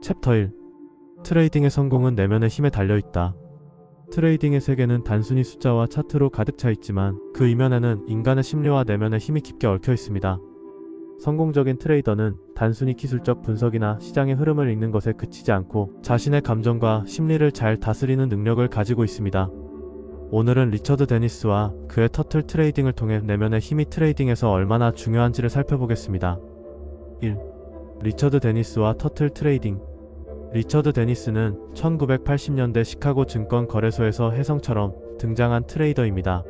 챕터 1. 트레이딩의 성공은 내면의 힘에 달려있다. 트레이딩의 세계는 단순히 숫자와 차트로 가득 차 있지만 그 이면에는 인간의 심리와 내면의 힘이 깊게 얽혀 있습니다. 성공적인 트레이더는 단순히 기술적 분석이나 시장의 흐름을 읽는 것에 그치지 않고 자신의 감정과 심리를 잘 다스리는 능력을 가지고 있습니다. 오늘은 리처드 데니스와 그의 터틀 트레이딩을 통해 내면의 힘이 트레이딩에서 얼마나 중요한지를 살펴보겠습니다. 1. 리처드 데니스와 터틀 트레이딩. 리처드 데니스는 1980년대 시카고 증권 거래소에서 혜성처럼 등장한 트레이더입니다.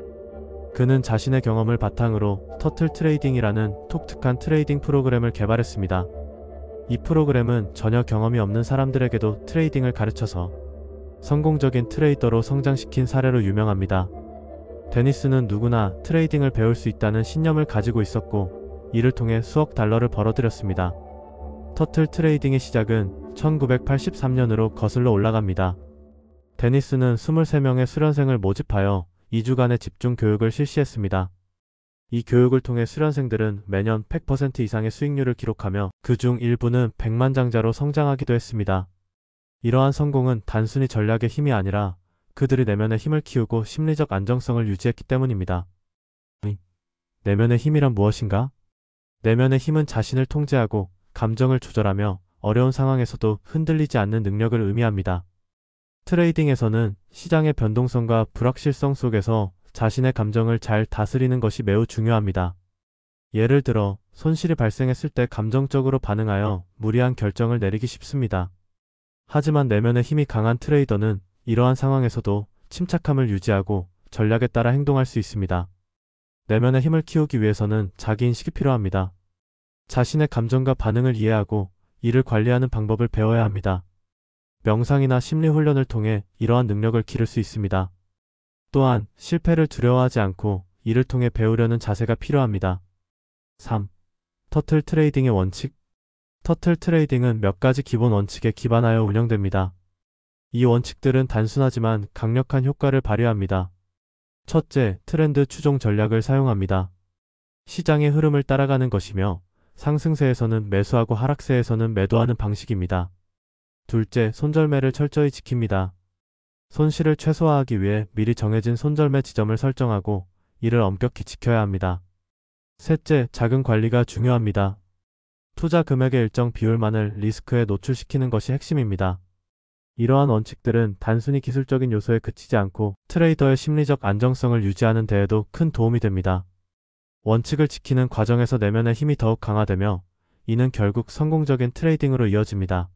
그는 자신의 경험을 바탕으로 터틀 트레이딩이라는 독특한 트레이딩 프로그램을 개발했습니다. 이 프로그램은 전혀 경험이 없는 사람들에게도 트레이딩을 가르쳐서 성공적인 트레이더로 성장시킨 사례로 유명합니다. 데니스는 누구나 트레이딩을 배울 수 있다는 신념을 가지고 있었고 이를 통해 수억 달러를 벌어들였습니다. 터틀 트레이딩의 시작은 1983년으로 거슬러 올라갑니다. 데니스는 23명의 수련생을 모집하여 2주간의 집중 교육을 실시했습니다. 이 교육을 통해 수련생들은 매년 100% 이상의 수익률을 기록하며 그중 일부는 백만장자로 성장하기도 했습니다. 이러한 성공은 단순히 전략의 힘이 아니라 그들이 내면의 힘을 키우고 심리적 안정성을 유지했기 때문입니다. 내면의 힘이란 무엇인가? 내면의 힘은 자신을 통제하고 감정을 조절하며 어려운 상황에서도 흔들리지 않는 능력을 의미합니다. 트레이딩에서는 시장의 변동성과 불확실성 속에서 자신의 감정을 잘 다스리는 것이 매우 중요합니다. 예를 들어 손실이 발생했을 때 감정적으로 반응하여 무리한 결정을 내리기 쉽습니다. 하지만 내면의 힘이 강한 트레이더는 이러한 상황에서도 침착함을 유지하고 전략에 따라 행동할 수 있습니다. 내면의 힘을 키우기 위해서는 자기인식이 필요합니다. 자신의 감정과 반응을 이해하고 이를 관리하는 방법을 배워야 합니다. 명상이나 심리훈련을 통해 이러한 능력을 기를 수 있습니다. 또한 실패를 두려워하지 않고 이를 통해 배우려는 자세가 필요합니다. 3. 터틀 트레이딩의 원칙. 터틀 트레이딩은 몇 가지 기본 원칙에 기반하여 운영됩니다. 이 원칙들은 단순하지만 강력한 효과를 발휘합니다. 첫째, 트렌드 추종 전략을 사용합니다. 시장의 흐름을 따라가는 것이며 상승세에서는 매수하고 하락세에서는 매도하는 방식입니다. 둘째, 손절매를 철저히 지킵니다. 손실을 최소화하기 위해 미리 정해진 손절매 지점을 설정하고 이를 엄격히 지켜야 합니다. 셋째, 자금 관리가 중요합니다. 투자 금액의 일정 비율만을 리스크에 노출시키는 것이 핵심입니다. 이러한 원칙들은 단순히 기술적인 요소에 그치지 않고 트레이더의 심리적 안정성을 유지하는 데에도 큰 도움이 됩니다. 원칙을 지키는 과정에서 내면의 힘이 더욱 강화되며 이는 결국 성공적인 트레이딩으로 이어집니다.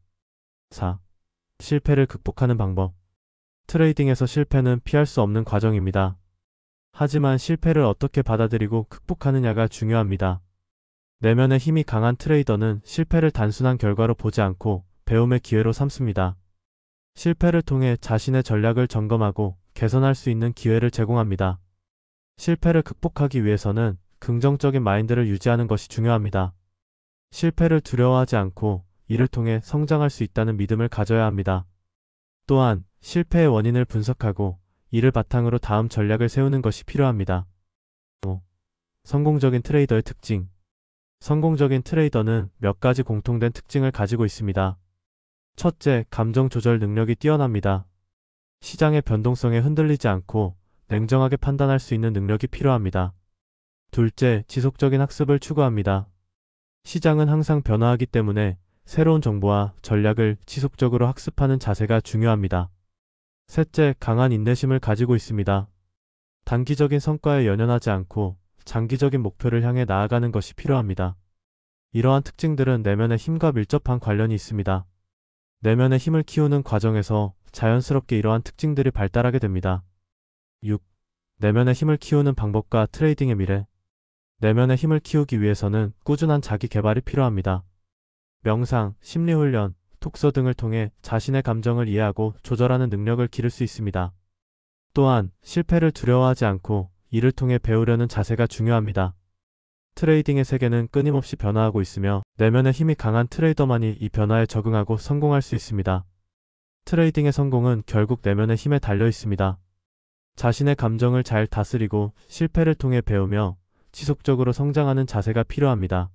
4. 실패를 극복하는 방법. 트레이딩에서 실패는 피할 수 없는 과정입니다. 하지만 실패를 어떻게 받아들이고 극복하느냐가 중요합니다. 내면의 힘이 강한 트레이더는 실패를 단순한 결과로 보지 않고 배움의 기회로 삼습니다. 실패를 통해 자신의 전략을 점검하고 개선할 수 있는 기회를 제공합니다. 실패를 극복하기 위해서는 긍정적인 마인드를 유지하는 것이 중요합니다. 실패를 두려워하지 않고 이를 통해 성장할 수 있다는 믿음을 가져야 합니다. 또한 실패의 원인을 분석하고 이를 바탕으로 다음 전략을 세우는 것이 필요합니다. 5. 성공적인 트레이더의 특징. 성공적인 트레이더는 몇 가지 공통된 특징을 가지고 있습니다. 첫째, 감정 조절 능력이 뛰어납니다. 시장의 변동성에 흔들리지 않고 냉정하게 판단할 수 있는 능력이 필요합니다. 둘째, 지속적인 학습을 추구합니다. 시장은 항상 변화하기 때문에 새로운 정보와 전략을 지속적으로 학습하는 자세가 중요합니다. 셋째, 강한 인내심을 가지고 있습니다. 단기적인 성과에 연연하지 않고 장기적인 목표를 향해 나아가는 것이 필요합니다. 이러한 특징들은 내면의 힘과 밀접한 관련이 있습니다. 내면의 힘을 키우는 과정에서 자연스럽게 이러한 특징들이 발달하게 됩니다. 6. 내면의 힘을 키우는 방법과 트레이딩의 미래. 내면의 힘을 키우기 위해서는 꾸준한 자기 개발이 필요합니다. 명상, 심리훈련, 독서 등을 통해 자신의 감정을 이해하고 조절하는 능력을 기를 수 있습니다. 또한 실패를 두려워하지 않고 이를 통해 배우려는 자세가 중요합니다. 트레이딩의 세계는 끊임없이 변화하고 있으며 내면의 힘이 강한 트레이더만이 이 변화에 적응하고 성공할 수 있습니다. 트레이딩의 성공은 결국 내면의 힘에 달려 있습니다. 자신의 감정을 잘 다스리고 실패를 통해 배우며 지속적으로 성장하는 자세가 필요합니다.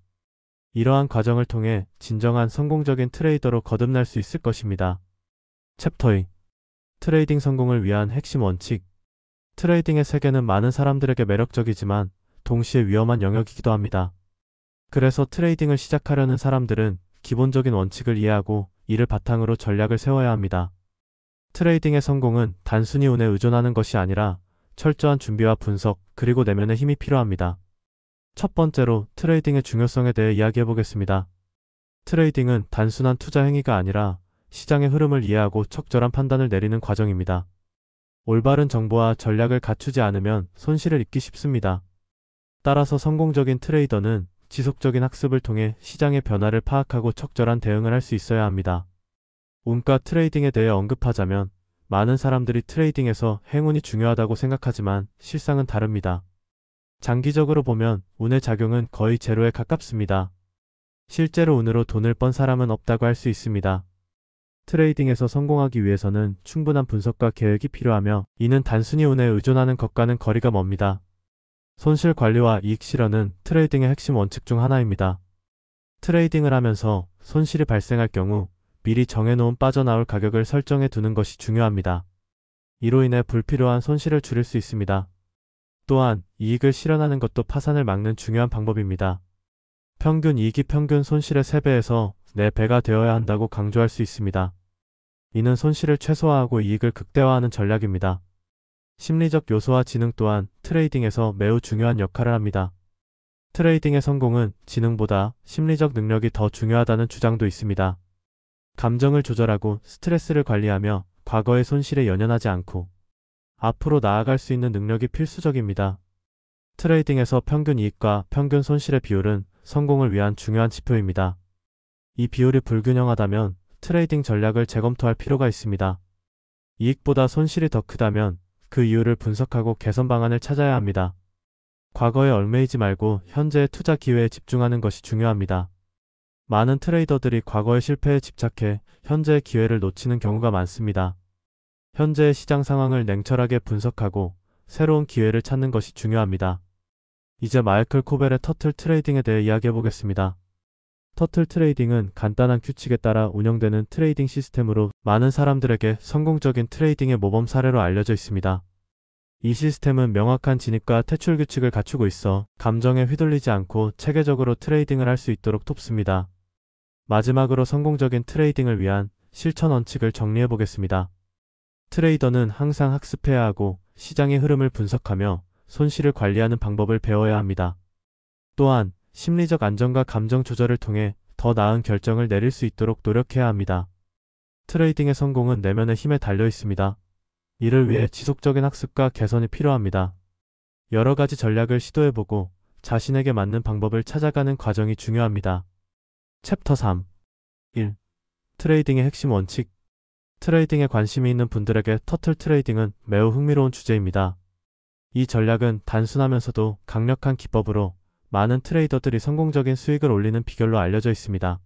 이러한 과정을 통해 진정한 성공적인 트레이더로 거듭날 수 있을 것입니다. 챕터 2. 트레이딩 성공을 위한 핵심 원칙. 트레이딩의 세계는 많은 사람들에게 매력적이지만 동시에 위험한 영역이기도 합니다. 그래서 트레이딩을 시작하려는 사람들은 기본적인 원칙을 이해하고 이를 바탕으로 전략을 세워야 합니다. 트레이딩의 성공은 단순히 운에 의존하는 것이 아니라 철저한 준비와 분석, 그리고 내면의 힘이 필요합니다. 첫 번째로 트레이딩의 중요성에 대해 이야기해 보겠습니다. 트레이딩은 단순한 투자 행위가 아니라 시장의 흐름을 이해하고 적절한 판단을 내리는 과정입니다. 올바른 정보와 전략을 갖추지 않으면 손실을 입기 쉽습니다. 따라서 성공적인 트레이더는 지속적인 학습을 통해 시장의 변화를 파악하고 적절한 대응을 할 수 있어야 합니다. 운과 트레이딩에 대해 언급하자면 많은 사람들이 트레이딩에서 행운이 중요하다고 생각하지만 실상은 다릅니다. 장기적으로 보면 운의 작용은 거의 제로에 가깝습니다. 실제로 운으로 돈을 번 사람은 없다고 할 수 있습니다. 트레이딩에서 성공하기 위해서는 충분한 분석과 계획이 필요하며 이는 단순히 운에 의존하는 것과는 거리가 멉니다. 손실 관리와 이익 실현은 트레이딩의 핵심 원칙 중 하나입니다. 트레이딩을 하면서 손실이 발생할 경우 미리 정해놓은 빠져나올 가격을 설정해 두는 것이 중요합니다. 이로 인해 불필요한 손실을 줄일 수 있습니다. 또한 이익을 실현하는 것도 파산을 막는 중요한 방법입니다. 평균 이익이 평균 손실의 3배에서 4배가 되어야 한다고 강조할 수 있습니다. 이는 손실을 최소화하고 이익을 극대화하는 전략입니다. 심리적 요소와 지능 또한 트레이딩에서 매우 중요한 역할을 합니다. 트레이딩의 성공은 지능보다 심리적 능력이 더 중요하다는 주장도 있습니다. 감정을 조절하고 스트레스를 관리하며 과거의 손실에 연연하지 않고 앞으로 나아갈 수 있는 능력이 필수적입니다. 트레이딩에서 평균 이익과 평균 손실의 비율은 성공을 위한 중요한 지표입니다. 이 비율이 불균형하다면 트레이딩 전략을 재검토할 필요가 있습니다. 이익보다 손실이 더 크다면 그 이유를 분석하고 개선 방안을 찾아야 합니다. 과거에 얽매이지 말고 현재의 투자 기회에 집중하는 것이 중요합니다. 많은 트레이더들이 과거의 실패에 집착해 현재의 기회를 놓치는 경우가 많습니다. 현재의 시장 상황을 냉철하게 분석하고 새로운 기회를 찾는 것이 중요합니다. 이제 마이클 코벨의 터틀 트레이딩에 대해 이야기해 보겠습니다. 터틀 트레이딩은 간단한 규칙에 따라 운영되는 트레이딩 시스템으로 많은 사람들에게 성공적인 트레이딩의 모범 사례로 알려져 있습니다. 이 시스템은 명확한 진입과 퇴출 규칙을 갖추고 있어 감정에 휘둘리지 않고 체계적으로 트레이딩을 할 수 있도록 돕습니다. 마지막으로 성공적인 트레이딩을 위한 실천 원칙을 정리해 보겠습니다. 트레이더는 항상 학습해야 하고 시장의 흐름을 분석하며 손실을 관리하는 방법을 배워야 합니다. 또한 심리적 안정과 감정 조절을 통해 더 나은 결정을 내릴 수 있도록 노력해야 합니다. 트레이딩의 성공은 내면의 힘에 달려 있습니다. 이를 위해 지속적인 학습과 개선이 필요합니다. 여러 가지 전략을 시도해보고 자신에게 맞는 방법을 찾아가는 과정이 중요합니다. 챕터 3. 1. 트레이딩의 핵심 원칙. 트레이딩에 관심이 있는 분들에게 터틀 트레이딩은 매우 흥미로운 주제입니다. 이 전략은 단순하면서도 강력한 기법으로 많은 트레이더들이 성공적인 수익을 올리는 비결로 알려져 있습니다.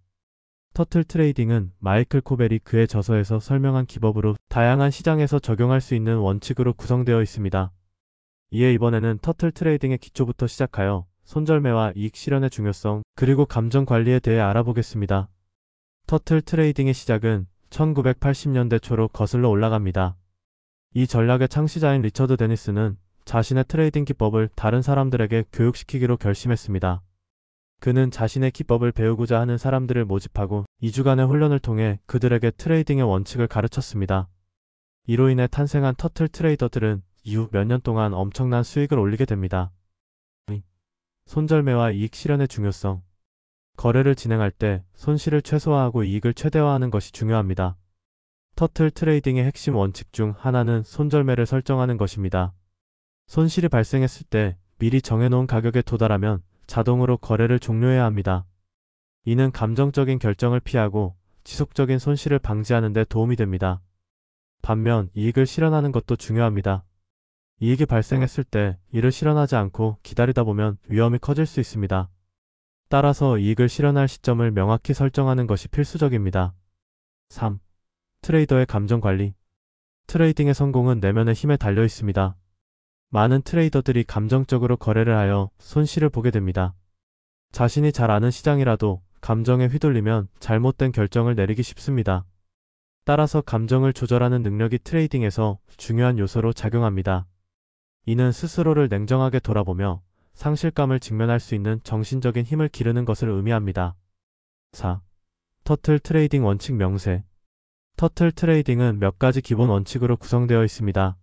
터틀 트레이딩은 마이클 코벨이 그의 저서에서 설명한 기법으로 다양한 시장에서 적용할 수 있는 원칙으로 구성되어 있습니다. 이에 이번에는 터틀 트레이딩의 기초부터 시작하여 손절매와 이익 실현의 중요성, 그리고 감정 관리에 대해 알아보겠습니다. 터틀 트레이딩의 시작은 1980년대 초로 거슬러 올라갑니다. 이 전략의 창시자인 리처드 데니스는 자신의 트레이딩 기법을 다른 사람들에게 교육시키기로 결심했습니다. 그는 자신의 기법을 배우고자 하는 사람들을 모집하고 2주간의 훈련을 통해 그들에게 트레이딩의 원칙을 가르쳤습니다. 이로 인해 탄생한 터틀 트레이더들은 이후 몇 년 동안 엄청난 수익을 올리게 됩니다. 손절매와 이익 실현의 중요성. 거래를 진행할 때 손실을 최소화하고 이익을 최대화하는 것이 중요합니다. 터틀 트레이딩의 핵심 원칙 중 하나는 손절매를 설정하는 것입니다. 손실이 발생했을 때 미리 정해놓은 가격에 도달하면 자동으로 거래를 종료해야 합니다. 이는 감정적인 결정을 피하고 지속적인 손실을 방지하는 데 도움이 됩니다. 반면 이익을 실현하는 것도 중요합니다. 이익이 발생했을 때 이를 실현하지 않고 기다리다 보면 위험이 커질 수 있습니다. 따라서 이익을 실현할 시점을 명확히 설정하는 것이 필수적입니다. 3. 트레이더의 감정 관리. 트레이딩의 성공은 내면의 힘에 달려 있습니다. 많은 트레이더들이 감정적으로 거래를 하여 손실을 보게 됩니다. 자신이 잘 아는 시장이라도 감정에 휘둘리면 잘못된 결정을 내리기 쉽습니다. 따라서 감정을 조절하는 능력이 트레이딩에서 중요한 요소로 작용합니다. 이는 스스로를 냉정하게 돌아보며 상실감을 직면할 수 있는 정신적인 힘을 기르는 것을 의미합니다. 4. 터틀 트레이딩 원칙 명세. 터틀 트레이딩은 몇 가지 기본 원칙으로 구성되어 있습니다.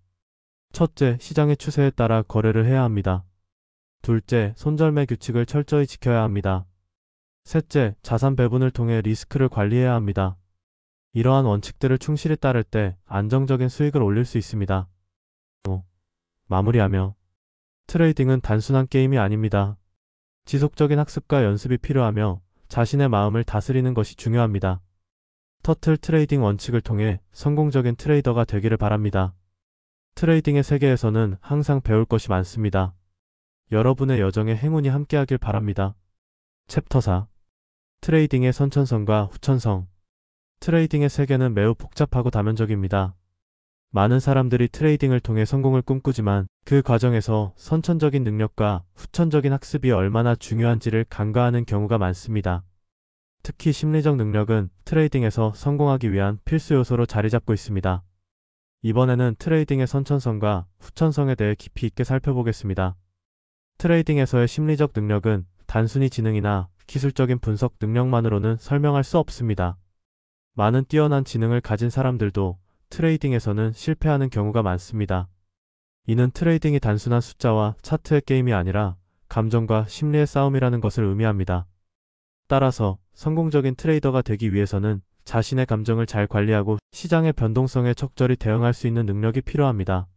첫째, 시장의 추세에 따라 거래를 해야 합니다. 둘째, 손절매 규칙을 철저히 지켜야 합니다. 셋째, 자산 배분을 통해 리스크를 관리해야 합니다. 이러한 원칙들을 충실히 따를 때 안정적인 수익을 올릴 수 있습니다. 5. 마무리하며 트레이딩은 단순한 게임이 아닙니다. 지속적인 학습과 연습이 필요하며 자신의 마음을 다스리는 것이 중요합니다. 터틀 트레이딩 원칙을 통해 성공적인 트레이더가 되기를 바랍니다. 트레이딩의 세계에서는 항상 배울 것이 많습니다. 여러분의 여정에 행운이 함께하길 바랍니다. 챕터 4. 트레이딩의 선천성과 후천성. 트레이딩의 세계는 매우 복잡하고 다면적입니다. 많은 사람들이 트레이딩을 통해 성공을 꿈꾸지만 그 과정에서 선천적인 능력과 후천적인 학습이 얼마나 중요한지를 간과하는 경우가 많습니다. 특히 심리적 능력은 트레이딩에서 성공하기 위한 필수 요소로 자리 잡고 있습니다. 이번에는 트레이딩의 선천성과 후천성에 대해 깊이 있게 살펴보겠습니다. 트레이딩에서의 심리적 능력은 단순히 지능이나 기술적인 분석 능력만으로는 설명할 수 없습니다. 많은 뛰어난 지능을 가진 사람들도 트레이딩에서는 실패하는 경우가 많습니다. 이는 트레이딩이 단순한 숫자와 차트의 게임이 아니라 감정과 심리의 싸움이라는 것을 의미합니다. 따라서 성공적인 트레이더가 되기 위해서는 자신의 감정을 잘 관리하고 시장의 변동성에 적절히 대응할 수 있는 능력이 필요합니다.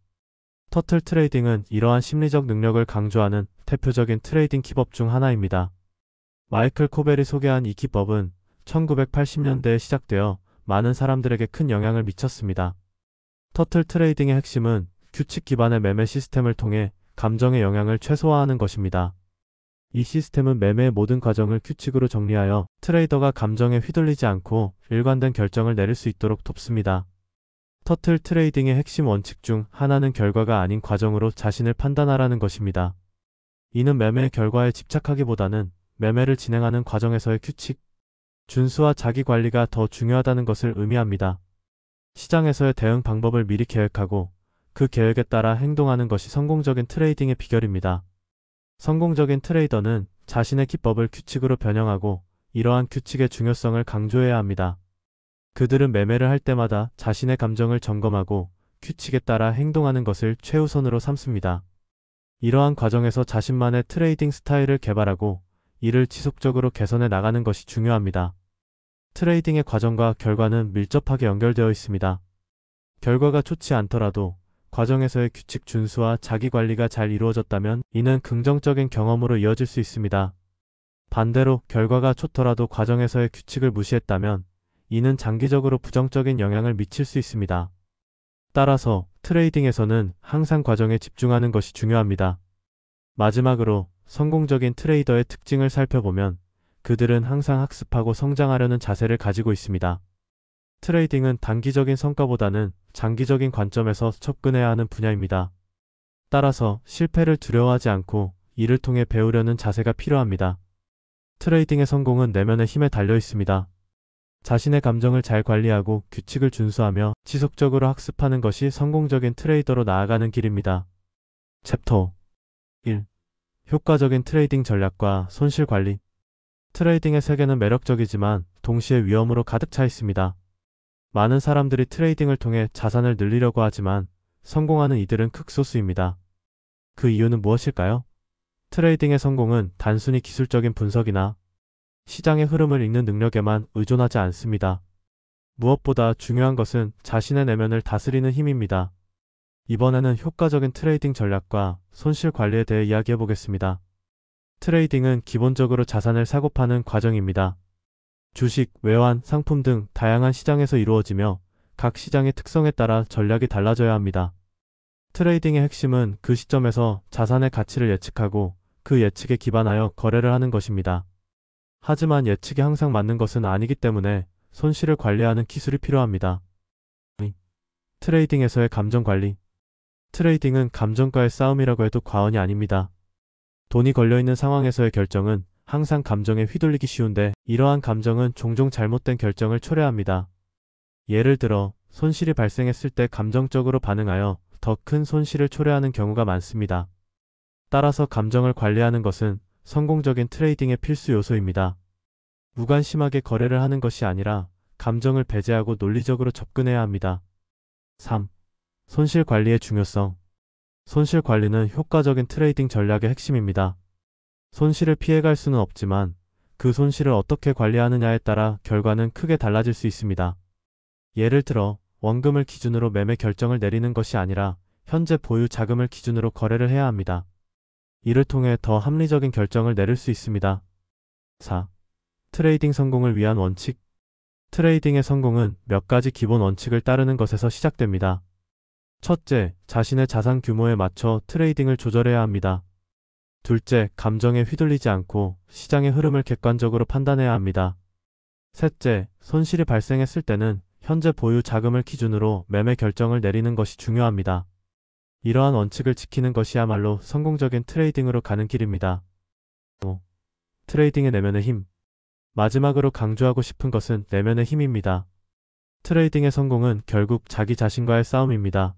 터틀 트레이딩은 이러한 심리적 능력을 강조하는 대표적인 트레이딩 기법 중 하나입니다. 마이클 코벨이 소개한 이 기법은 1980년대에 시작되어 많은 사람들에게 큰 영향을 미쳤습니다. 터틀 트레이딩의 핵심은 규칙 기반의 매매 시스템을 통해 감정의 영향을 최소화하는 것입니다. 이 시스템은 매매의 모든 과정을 규칙으로 정리하여 트레이더가 감정에 휘둘리지 않고 일관된 결정을 내릴 수 있도록 돕습니다. 터틀 트레이딩의 핵심 원칙 중 하나는 결과가 아닌 과정으로 자신을 판단하라는 것입니다. 이는 매매의 결과에 집착하기보다는 매매를 진행하는 과정에서의 규칙, 준수와 자기 관리가 더 중요하다는 것을 의미합니다. 시장에서의 대응 방법을 미리 계획하고 그 계획에 따라 행동하는 것이 성공적인 트레이딩의 비결입니다. 성공적인 트레이더는 자신의 기법을 규칙으로 변형하고 이러한 규칙의 중요성을 강조해야 합니다. 그들은 매매를 할 때마다 자신의 감정을 점검하고 규칙에 따라 행동하는 것을 최우선으로 삼습니다. 이러한 과정에서 자신만의 트레이딩 스타일을 개발하고 이를 지속적으로 개선해 나가는 것이 중요합니다. 트레이딩의 과정과 결과는 밀접하게 연결되어 있습니다. 결과가 좋지 않더라도 과정에서의 규칙 준수와 자기 관리가 잘 이루어졌다면 이는 긍정적인 경험으로 이어질 수 있습니다. 반대로 결과가 좋더라도 과정에서의 규칙을 무시했다면 이는 장기적으로 부정적인 영향을 미칠 수 있습니다. 따라서 트레이딩에서는 항상 과정에 집중하는 것이 중요합니다. 마지막으로 성공적인 트레이더의 특징을 살펴보면 그들은 항상 학습하고 성장하려는 자세를 가지고 있습니다. 트레이딩은 단기적인 성과보다는 장기적인 관점에서 접근해야 하는 분야입니다. 따라서 실패를 두려워하지 않고 이를 통해 배우려는 자세가 필요합니다. 트레이딩의 성공은 내면의 힘에 달려 있습니다. 자신의 감정을 잘 관리하고 규칙을 준수하며 지속적으로 학습하는 것이 성공적인 트레이더로 나아가는 길입니다. 챕터 1. 효과적인 트레이딩 전략과 손실 관리. 트레이딩의 세계는 매력적이지만 동시에 위험으로 가득 차 있습니다. 많은 사람들이 트레이딩을 통해 자산을 늘리려고 하지만 성공하는 이들은 극소수입니다. 그 이유는 무엇일까요? 트레이딩의 성공은 단순히 기술적인 분석이나 시장의 흐름을 읽는 능력에만 의존하지 않습니다. 무엇보다 중요한 것은 자신의 내면을 다스리는 힘입니다. 이번에는 효과적인 트레이딩 전략과 손실 관리에 대해 이야기해 보겠습니다. 트레이딩은 기본적으로 자산을 사고 파는 과정입니다. 주식, 외환, 상품 등 다양한 시장에서 이루어지며 각 시장의 특성에 따라 전략이 달라져야 합니다. 트레이딩의 핵심은 그 시점에서 자산의 가치를 예측하고 그 예측에 기반하여 거래를 하는 것입니다. 하지만 예측이 항상 맞는 것은 아니기 때문에 손실을 관리하는 기술이 필요합니다. 트레이딩에서의 감정 관리. 트레이딩은 감정과의 싸움이라고 해도 과언이 아닙니다. 돈이 걸려있는 상황에서의 결정은 항상 감정에 휘둘리기 쉬운데 이러한 감정은 종종 잘못된 결정을 초래합니다. 예를 들어 손실이 발생했을 때 감정적으로 반응하여 더 큰 손실을 초래하는 경우가 많습니다. 따라서 감정을 관리하는 것은 성공적인 트레이딩의 필수 요소입니다. 무관심하게 거래를 하는 것이 아니라 감정을 배제하고 논리적으로 접근해야 합니다. 3. 손실 관리의 중요성. 손실 관리는 효과적인 트레이딩 전략의 핵심입니다. 손실을 피해갈 수는 없지만 그 손실을 어떻게 관리하느냐에 따라 결과는 크게 달라질 수 있습니다. 예를 들어 원금을 기준으로 매매 결정을 내리는 것이 아니라 현재 보유 자금을 기준으로 거래를 해야 합니다. 이를 통해 더 합리적인 결정을 내릴 수 있습니다. 4. 트레이딩 성공을 위한 원칙. 트레이딩의 성공은 몇 가지 기본 원칙을 따르는 것에서 시작됩니다. 첫째, 자신의 자산 규모에 맞춰 트레이딩을 조절해야 합니다. 둘째, 감정에 휘둘리지 않고 시장의 흐름을 객관적으로 판단해야 합니다. 셋째, 손실이 발생했을 때는 현재 보유 자금을 기준으로 매매 결정을 내리는 것이 중요합니다. 이러한 원칙을 지키는 것이야말로 성공적인 트레이딩으로 가는 길입니다. 5. 트레이딩의 내면의 힘. 마지막으로 강조하고 싶은 것은 내면의 힘입니다. 트레이딩의 성공은 결국 자기 자신과의 싸움입니다.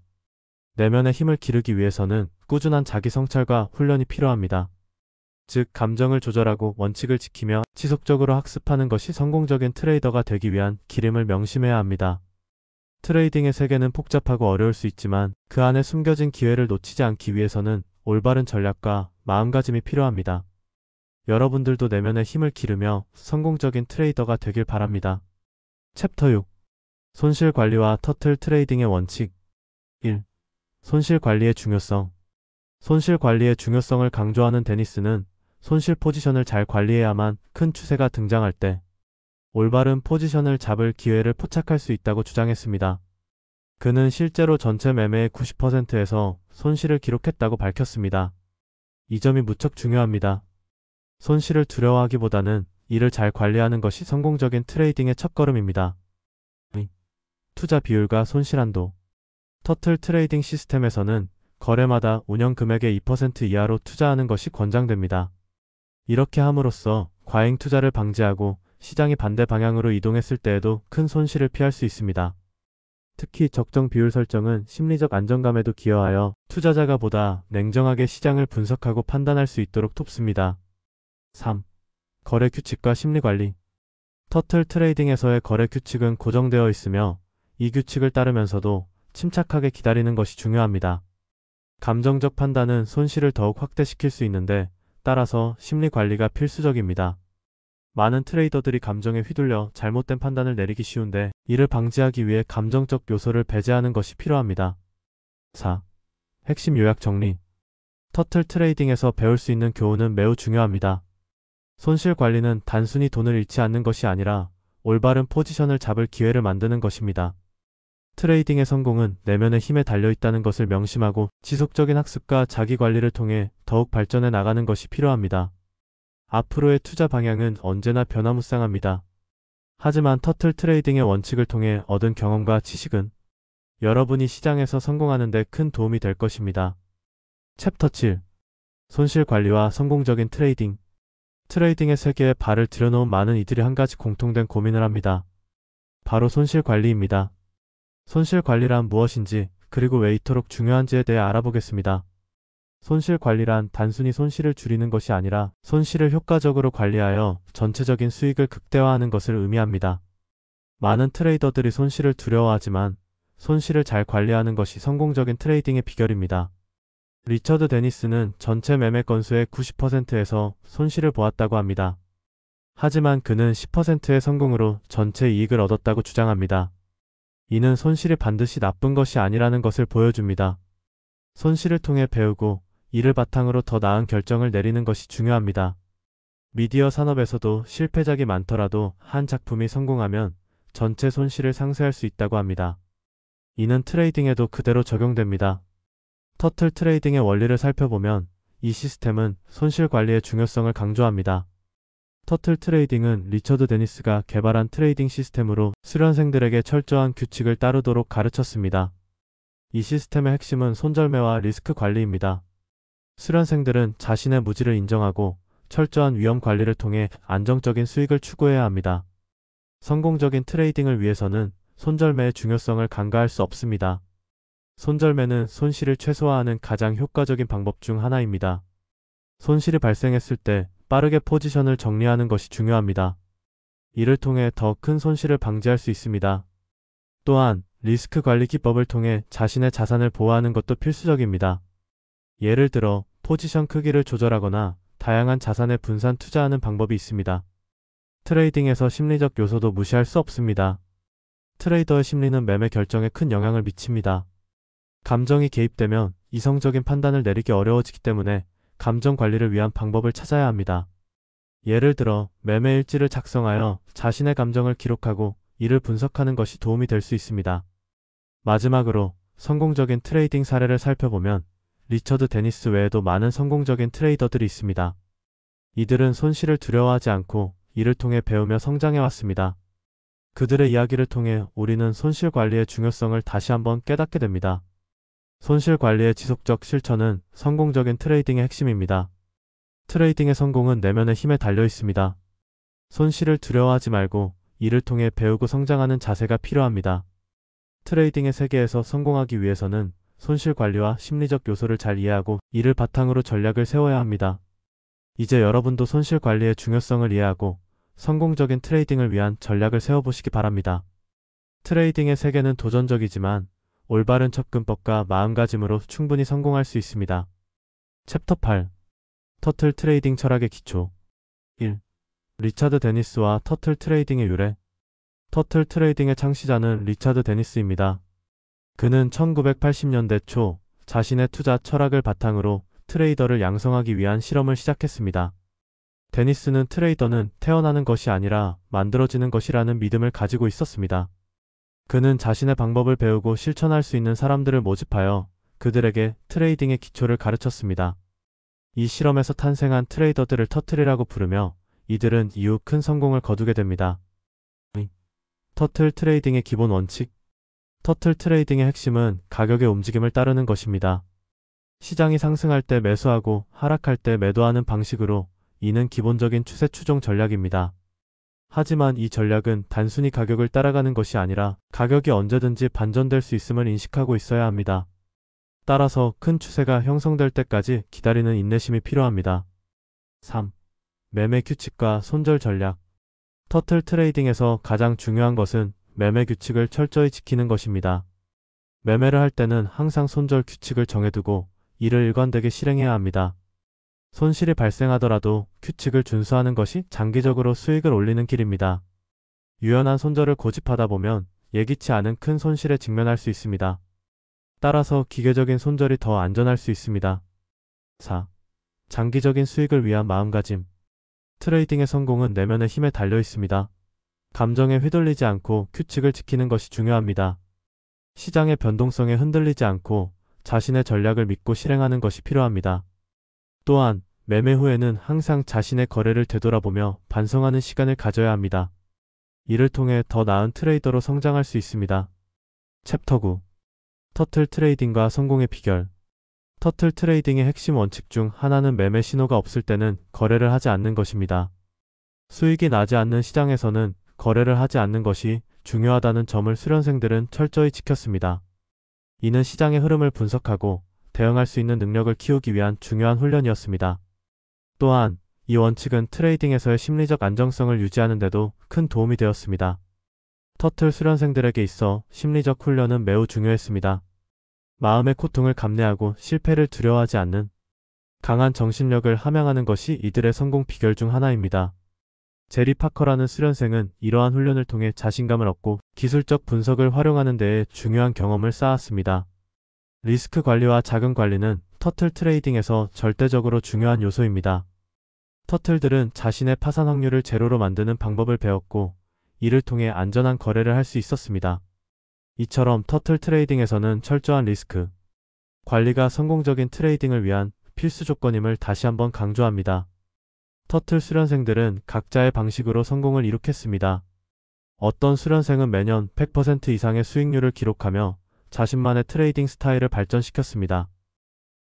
내면의 힘을 기르기 위해서는 꾸준한 자기 성찰과 훈련이 필요합니다. 즉, 감정을 조절하고 원칙을 지키며 지속적으로 학습하는 것이 성공적인 트레이더가 되기 위한 기름을 명심해야 합니다. 트레이딩의 세계는 복잡하고 어려울 수 있지만 그 안에 숨겨진 기회를 놓치지 않기 위해서는 올바른 전략과 마음가짐이 필요합니다. 여러분들도 내면의 힘을 기르며 성공적인 트레이더가 되길 바랍니다. 챕터 6. 손실 관리와 터틀 트레이딩의 원칙. 1. 손실 관리의 중요성. 손실 관리의 중요성을 강조하는 데니스는 손실 포지션을 잘 관리해야만 큰 추세가 등장할 때 올바른 포지션을 잡을 기회를 포착할 수 있다고 주장했습니다. 그는 실제로 전체 매매의 90%에서 손실을 기록했다고 밝혔습니다. 이 점이 무척 중요합니다. 손실을 두려워하기보다는 이를 잘 관리하는 것이 성공적인 트레이딩의 첫걸음입니다. 투자 비율과 손실 한도. 터틀 트레이딩 시스템에서는 거래마다 운영 금액의 2% 이하로 투자하는 것이 권장됩니다. 이렇게 함으로써 과잉 투자를 방지하고 시장이 반대 방향으로 이동했을 때에도 큰 손실을 피할 수 있습니다. 특히 적정 비율 설정은 심리적 안정감에도 기여하여 투자자가 보다 냉정하게 시장을 분석하고 판단할 수 있도록 돕습니다. 3. 거래 규칙과 심리 관리. 터틀 트레이딩에서의 거래 규칙은 고정되어 있으며 이 규칙을 따르면서도 침착하게 기다리는 것이 중요합니다. 감정적 판단은 손실을 더욱 확대시킬 수 있는데 따라서 심리 관리가 필수적입니다. 많은 트레이더들이 감정에 휘둘려 잘못된 판단을 내리기 쉬운데 이를 방지하기 위해 감정적 요소를 배제하는 것이 필요합니다. 4. 핵심 요약 정리. 터틀 트레이딩에서 배울 수 있는 교훈은 매우 중요합니다. 손실 관리는 단순히 돈을 잃지 않는 것이 아니라 올바른 포지션을 잡을 기회를 만드는 것입니다. 트레이딩의 성공은 내면의 힘에 달려있다는 것을 명심하고 지속적인 학습과 자기관리를 통해 더욱 발전해 나가는 것이 필요합니다. 앞으로의 투자 방향은 언제나 변화무쌍합니다. 하지만 터틀 트레이딩의 원칙을 통해 얻은 경험과 지식은 여러분이 시장에서 성공하는 데 큰 도움이 될 것입니다. 챕터 7. 손실 관리와 성공적인 트레이딩. 트레이딩의 세계에 발을 들여놓은 많은 이들이 한 가지 공통된 고민을 합니다. 바로 손실 관리입니다. 손실 관리란 무엇인지 그리고 왜 이토록 중요한지에 대해 알아보겠습니다. 손실 관리란 단순히 손실을 줄이는 것이 아니라 손실을 효과적으로 관리하여 전체적인 수익을 극대화하는 것을 의미합니다. 많은 트레이더들이 손실을 두려워하지만 손실을 잘 관리하는 것이 성공적인 트레이딩의 비결입니다. 리처드 데니스는 전체 매매 건수의 90%에서 손실을 보았다고 합니다. 하지만 그는 10%의 성공으로 전체 이익을 얻었다고 주장합니다. 이는 손실이 반드시 나쁜 것이 아니라는 것을 보여줍니다. 손실을 통해 배우고 이를 바탕으로 더 나은 결정을 내리는 것이 중요합니다. 미디어 산업에서도 실패작이 많더라도 한 작품이 성공하면 전체 손실을 상쇄할 수 있다고 합니다. 이는 트레이딩에도 그대로 적용됩니다. 터틀 트레이딩의 원리를 살펴보면 이 시스템은 손실 관리의 중요성을 강조합니다. 터틀 트레이딩은 리처드 데니스가 개발한 트레이딩 시스템으로 수련생들에게 철저한 규칙을 따르도록 가르쳤습니다. 이 시스템의 핵심은 손절매와 리스크 관리입니다. 수련생들은 자신의 무지를 인정하고 철저한 위험 관리를 통해 안정적인 수익을 추구해야 합니다. 성공적인 트레이딩을 위해서는 손절매의 중요성을 간과할 수 없습니다. 손절매는 손실을 최소화하는 가장 효과적인 방법 중 하나입니다. 손실이 발생했을 때 빠르게 포지션을 정리하는 것이 중요합니다. 이를 통해 더 큰 손실을 방지할 수 있습니다. 또한 리스크 관리 기법을 통해 자신의 자산을 보호하는 것도 필수적입니다. 예를 들어 포지션 크기를 조절하거나 다양한 자산에 분산 투자하는 방법이 있습니다. 트레이딩에서 심리적 요소도 무시할 수 없습니다. 트레이더의 심리는 매매 결정에 큰 영향을 미칩니다. 감정이 개입되면 이성적인 판단을 내리기 어려워지기 때문에 감정 관리를 위한 방법을 찾아야 합니다. 예를 들어 매매 일지를 작성하여 자신의 감정을 기록하고 이를 분석하는 것이 도움이 될 수 있습니다. 마지막으로 성공적인 트레이딩 사례를 살펴보면 리처드 데니스 외에도 많은 성공적인 트레이더들이 있습니다. 이들은 손실을 두려워하지 않고 이를 통해 배우며 성장해 왔습니다. 그들의 이야기를 통해 우리는 손실 관리의 중요성을 다시 한번 깨닫게 됩니다. 손실 관리의 지속적 실천은 성공적인 트레이딩의 핵심입니다. 트레이딩의 성공은 내면의 힘에 달려 있습니다. 손실을 두려워하지 말고 이를 통해 배우고 성장하는 자세가 필요합니다. 트레이딩의 세계에서 성공하기 위해서는 손실 관리와 심리적 요소를 잘 이해하고 이를 바탕으로 전략을 세워야 합니다. 이제 여러분도 손실 관리의 중요성을 이해하고 성공적인 트레이딩을 위한 전략을 세워보시기 바랍니다. 트레이딩의 세계는 도전적이지만 올바른 접근법과 마음가짐으로 충분히 성공할 수 있습니다. 챕터 8. 터틀 트레이딩 철학의 기초. 1. 리차드 데니스와 터틀 트레이딩의 유래. 터틀 트레이딩의 창시자는 리차드 데니스입니다. 그는 1980년대 초 자신의 투자 철학을 바탕으로 트레이더를 양성하기 위한 실험을 시작했습니다. 데니스는 트레이더는 태어나는 것이 아니라 만들어지는 것이라는 믿음을 가지고 있었습니다. 그는 자신의 방법을 배우고 실천할 수 있는 사람들을 모집하여 그들에게 트레이딩의 기초를 가르쳤습니다. 이 실험에서 탄생한 트레이더들을 터틀이라고 부르며 이들은 이후 큰 성공을 거두게 됩니다. 터틀 트레이딩의 기본 원칙. 터틀 트레이딩의 핵심은 가격의 움직임을 따르는 것입니다. 시장이 상승할 때 매수하고 하락할 때 매도하는 방식으로 이는 기본적인 추세 추종 전략입니다. 하지만 이 전략은 단순히 가격을 따라가는 것이 아니라 가격이 언제든지 반전될 수 있음을 인식하고 있어야 합니다. 따라서 큰 추세가 형성될 때까지 기다리는 인내심이 필요합니다. 3. 매매 규칙과 손절 전략. 터틀 트레이딩에서 가장 중요한 것은 매매 규칙을 철저히 지키는 것입니다. 매매를 할 때는 항상 손절 규칙을 정해두고 이를 일관되게 실행해야 합니다. 손실이 발생하더라도 규칙을 준수하는 것이 장기적으로 수익을 올리는 길입니다. 유연한 손절을 고집하다 보면 예기치 않은 큰 손실에 직면할 수 있습니다. 따라서 기계적인 손절이 더 안전할 수 있습니다. 4. 장기적인 수익을 위한 마음가짐. 트레이딩의 성공은 내면의 힘에 달려 있습니다. 감정에 휘둘리지 않고 규칙을 지키는 것이 중요합니다. 시장의 변동성에 흔들리지 않고 자신의 전략을 믿고 실행하는 것이 필요합니다. 또한 매매 후에는 항상 자신의 거래를 되돌아보며 반성하는 시간을 가져야 합니다. 이를 통해 더 나은 트레이더로 성장할 수 있습니다. 챕터 9. 터틀 트레이딩과 성공의 비결. 터틀 트레이딩의 핵심 원칙 중 하나는 매매 신호가 없을 때는 거래를 하지 않는 것입니다. 수익이 나지 않는 시장에서는 거래를 하지 않는 것이 중요하다는 점을 수련생들은 철저히 지켰습니다. 이는 시장의 흐름을 분석하고 대응할 수 있는 능력을 키우기 위한 중요한 훈련이었습니다. 또한 이 원칙은 트레이딩에서의 심리적 안정성을 유지하는 데도 큰 도움이 되었습니다. 터틀 수련생들에게 있어 심리적 훈련은 매우 중요했습니다. 마음의 고통을 감내하고 실패를 두려워하지 않는 강한 정신력을 함양하는 것이 이들의 성공 비결 중 하나입니다. 제리 파커라는 수련생은 이러한 훈련을 통해 자신감을 얻고 기술적 분석을 활용하는 데에 중요한 경험을 쌓았습니다. 리스크 관리와 자금 관리는 터틀 트레이딩에서 절대적으로 중요한 요소입니다. 터틀들은 자신의 파산 확률을 제로로 만드는 방법을 배웠고 이를 통해 안전한 거래를 할 수 있었습니다. 이처럼 터틀 트레이딩에서는 철저한 리스크 관리가 성공적인 트레이딩을 위한 필수 조건임을 다시 한번 강조합니다. 터틀 수련생들은 각자의 방식으로 성공을 이룩했습니다. 어떤 수련생은 매년 100% 이상의 수익률을 기록하며 자신만의 트레이딩 스타일을 발전시켰습니다.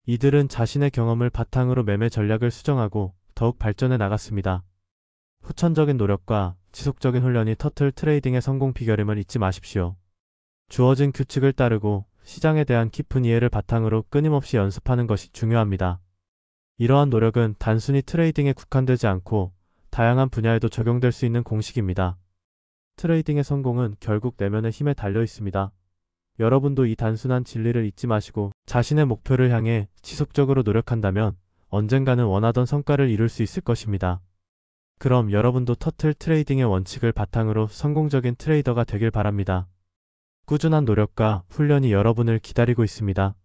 이들은 자신의 경험을 바탕으로 매매 전략을 수정하고 더욱 발전해 나갔습니다. 후천적인 노력과 지속적인 훈련이 터틀 트레이딩의 성공 비결임을 잊지 마십시오. 주어진 규칙을 따르고 시장에 대한 깊은 이해를 바탕으로 끊임없이 연습하는 것이 중요합니다. 이러한 노력은 단순히 트레이딩에 국한되지 않고 다양한 분야에도 적용될 수 있는 공식입니다. 트레이딩의 성공은 결국 내면의 힘에 달려 있습니다. 여러분도 이 단순한 진리를 잊지 마시고 자신의 목표를 향해 지속적으로 노력한다면 언젠가는 원하던 성과를 이룰 수 있을 것입니다. 그럼 여러분도 터틀 트레이딩의 원칙을 바탕으로 성공적인 트레이더가 되길 바랍니다. 꾸준한 노력과 훈련이 여러분을 기다리고 있습니다.